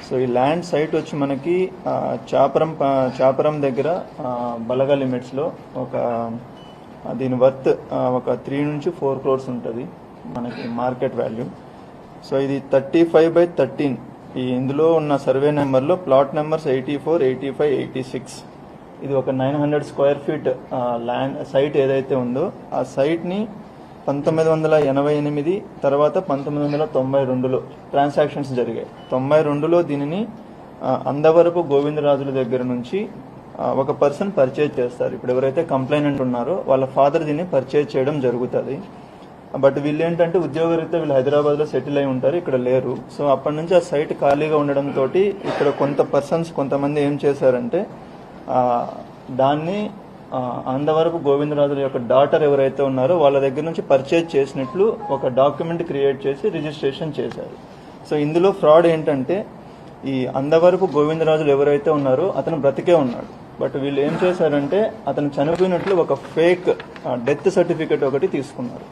So ఈ land site వచ్చి మనకి చాపరం దగ్గర బలగా లిమిట్స్లో దీని వర్త్ ఒక 3 నుంచి 4 crores ఉంటుంది మనకి మార్కెట్ వాల్యూ. సో ఇది 35/13. ఇందులో ఉన్న సర్వే నెంబర్లో ప్లాట్ నెంబర్స్ 84, 85, 86. ఇది ఒక 900 square feet ల్యాండ్ సైట్ ఏదైతే ఉందో ఆ సైట్ని 1988 తర్వాత 1992లో ట్రాన్సాక్షన్స్ జరిగాయి. 92లో దీనిని అందవరపు గోవిందరాజుల దగ్గర నుంచి ఒక పర్సన్ పర్చేజ్ చేస్తారు. ఇప్పుడు ఎవరైతే కంప్లైనెంట్ ఉన్నారో వాళ్ళ ఫాదర్ దీన్ని పర్చేజ్ చేయడం జరుగుతుంది. బట్ వీళ్ళు ఏంటంటే ఉద్యోగరీత్యా వీళ్ళు హైదరాబాద్లో సెటిల్ అయి ఉంటారు, ఇక్కడ లేరు. సో అప్పటి నుంచి ఆ సైట్ ఖాళీగా ఉండడంతో ఇక్కడ కొంతమంది ఏం చేశారంటే దాన్ని అందవరపు గోవిందరాజుల యొక్క డాటర్ ఎవరైతే ఉన్నారో వాళ్ళ దగ్గర నుంచి పర్చేజ్ చేసినట్లు ఒక డాక్యుమెంట్ క్రియేట్ చేసి రిజిస్ట్రేషన్ చేశారు. సో ఇందులో ఫ్రాడ్ ఏంటంటే ఈ అందవరపు గోవిందరాజులు ఎవరైతే ఉన్నారో అతను బ్రతికే ఉన్నాడు. బట్ వీళ్ళు ఏం చేశారంటే అతను చనిపోయినట్లు ఒక ఫేక్ డెత్ సర్టిఫికేట్ ఒకటి తీసుకున్నారు.